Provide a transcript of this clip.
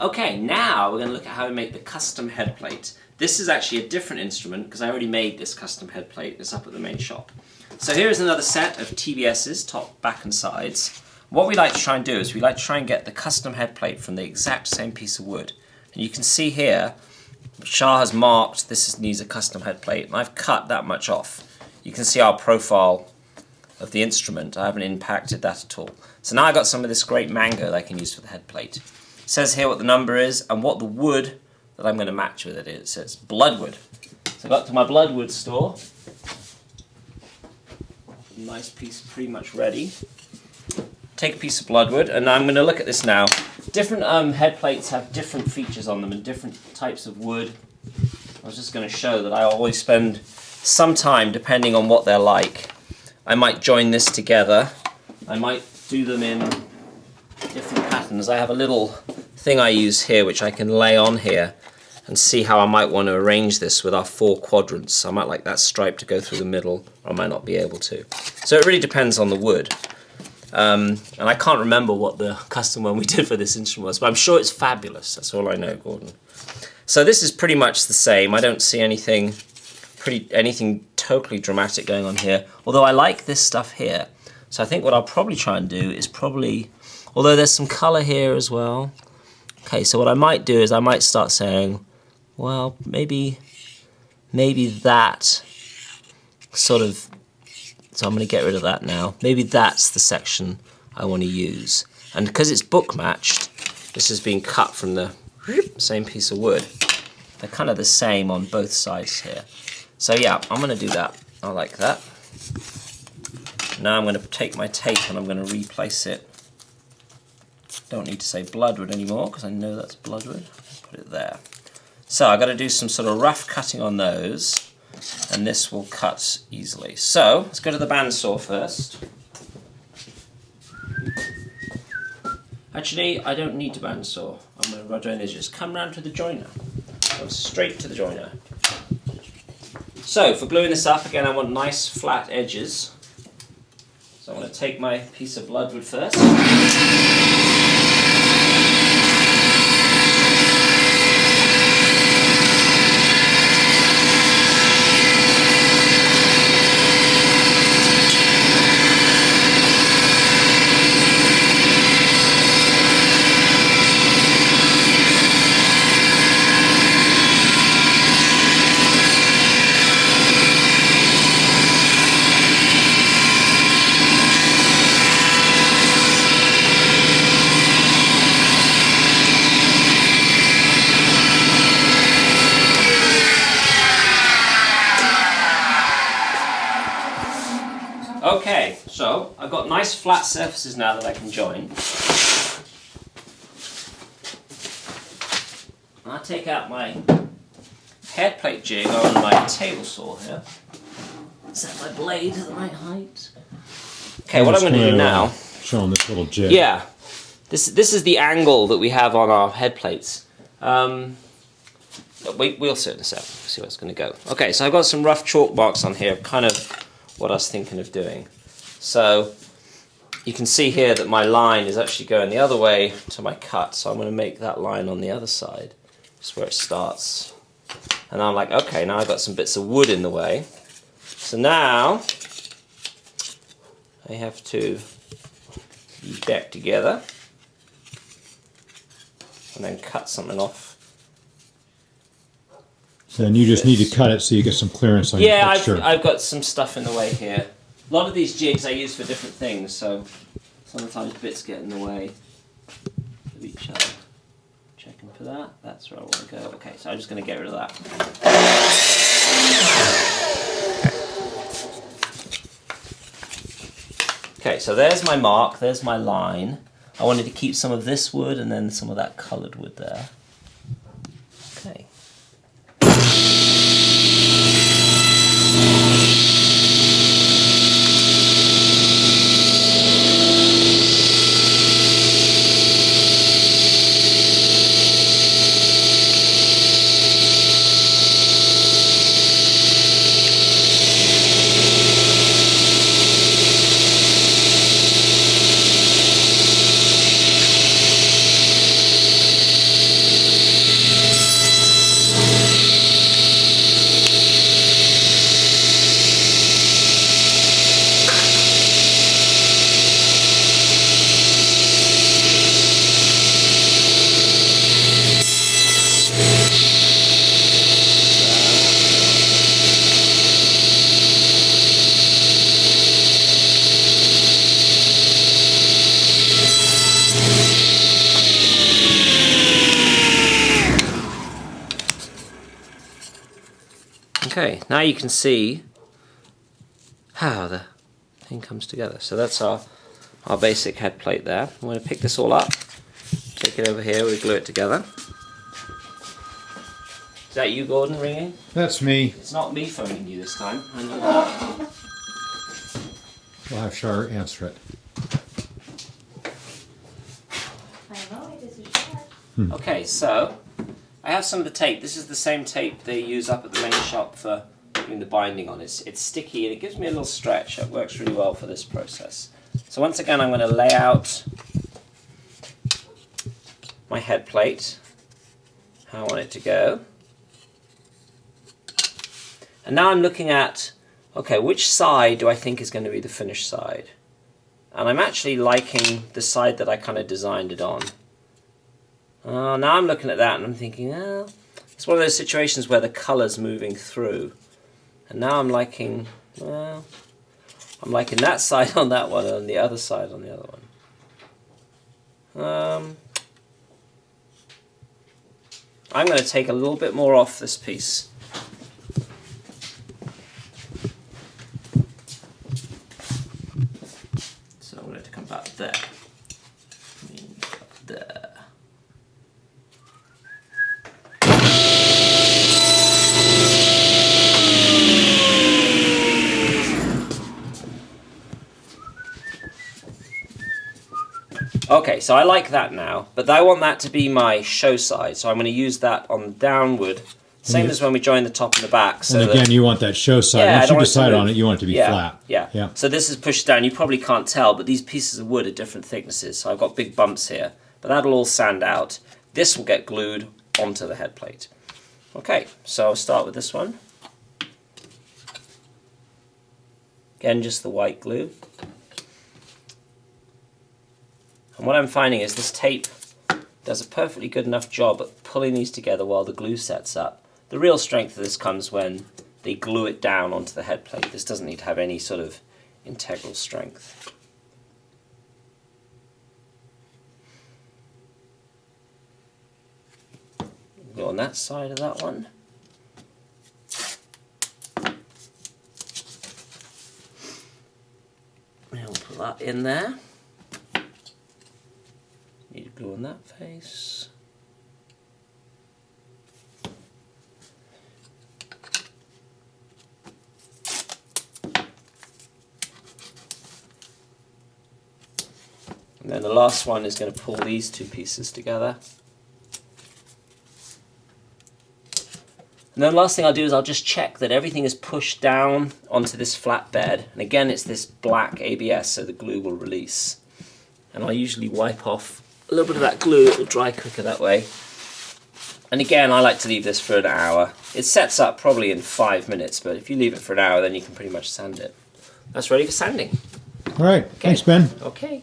Okay, now we're going to look at how we make the custom head plate. This is actually a different instrument because I already made this custom head plate. It's up at the main shop. So here is another set of TBS's, top, back and sides. What we like to try and do is we like to try and get the custom head plate from the exact same piece of wood. And you can see here, Shah has marked this needs a custom head plate, and I've cut that much off. You can see our profile of the instrument. I haven't impacted that at all. So now I've got some of this great mango that I can use for the head plate. It says here what the number is and what the wood that I'm going to match with it is. So it's bloodwood. So I got to my bloodwood store. Nice piece, pretty much ready. Take a piece of bloodwood, and I'm going to look at this now. Different head plates have different features on them and different types of wood. I was just going to show that I always spend some time, depending on what they're like. I might join this together. I might do them in different patterns. I have a little thing I use here which I can lay on here and see how I might want to arrange this with our 4 quadrants. I might like that stripe to go through the middle, or I might not be able to. So it really depends on the wood. And I can't remember what the custom one we did for this instrument was, but I'm sure it's fabulous. That's all I know, Gordon. So this is pretty much the same. I don't see anything totally dramatic going on here, although I like this stuff here. So I think what I'll probably try and do is although there's some color here as well. Okay, so what I might do is I might start saying, well, maybe that sort of, so I'm going to get rid of that now. Maybe that's the section I want to use. And because it's book matched, this is being cut from the same piece of wood. They're kind of the same on both sides here. So yeah, I'm going to do that. I like that. Now I'm going to take my tape and I'm going to replace it. Don't need to say bloodwood anymore because I know that's bloodwood. Put it there. So I've got to do some sort of rough cutting on those, and this will cut easily. So let's go to the bandsaw first. Actually, I don't need to bandsaw. I'm going to do is just come round to the joiner. Go straight to the joiner. So for gluing this up, again, I want nice flat edges. So I'm going to take my piece of bloodwood first. Okay, so I've got nice flat surfaces now that I can join. I'll take out my head plate jig on my table saw here. Set my blade to the right height. Okay, what I'm going to do now... Showing this little jig. Yeah, this is the angle that we have on our head plates. We'll sort this out, see where it's going to go. Okay, so I've got some rough chalk marks on here, kind of what I was thinking of doing. So you can see here that my line is actually going the other way to my cut, so I'm going to make that line on the other side. That's where it starts. And I'm like, okay, now I've got some bits of wood in the way. So now I have to use back together and then cut something off. So then you just need to cut it so you get some clearance on your texture. Yeah, I've got some stuff in the way here. A lot of these jigs I use for different things, so sometimes bits get in the way of each other. Checking for that. That's where I want to go. Okay, so I'm just going to get rid of that. Okay, so there's my mark, there's my line. I wanted to keep some of this wood and then some of that coloured wood there. Okay. Okay, now you can see how the thing comes together. So that's our basic head plate there. I'm going to pick this all up, take it over here, we glue it together. Is that you, Gordon, ringing? That's me. It's not me phoning you this time. I know that. We'll have Char answer it. Okay, so I have some of the tape. This is the same tape they use up at the main shop for doing the binding on. It's sticky and it gives me a little stretch. It works really well for this process. So once again, I'm going to lay out my head plate, how I want it to go. And now I'm looking at, okay, which side do I think is going to be the finished side? And I'm actually liking the side that I kind of designed it on. Now I'm looking at that and I'm thinking, it's one of those situations where the colour's moving through. And now I'm liking, I'm liking that side on that one and the other side on the other one. I'm going to take a little bit more off this piece. So I'm going to come back there. There. Okay, so I like that now, but I want that to be my show side, so I'm going to use that on the downward, same as when we join the top and the back. So and again, you want that show side. Yeah, once you decide on it, you want it to be flat. Yeah. So this is pushed down. You probably can't tell, but these pieces of wood are different thicknesses, so I've got big bumps here. But that'll all sand out. This will get glued onto the head plate. Okay, so I'll start with this one. Again, just the white glue. And what I'm finding is this tape does a perfectly good enough job at pulling these together while the glue sets up. The real strength of this comes when they glue it down onto the head plate. This doesn't need to have any sort of integral strength. Go on that side of that one. And we'll put that in there. Need to glue on that face. And then the last one is going to pull these two pieces together. And then the last thing I'll do is I'll just check that everything is pushed down onto this flat bed. And again, it's this black ABS, so the glue will release. And I'll usually wipe off a little bit of that glue. It will dry quicker that way. And again, I like to leave this for an hour. It sets up probably in 5 minutes, but if you leave it for an hour, then you can pretty much sand it. That's ready for sanding. All right. Okay. Thanks, Ben. Okay.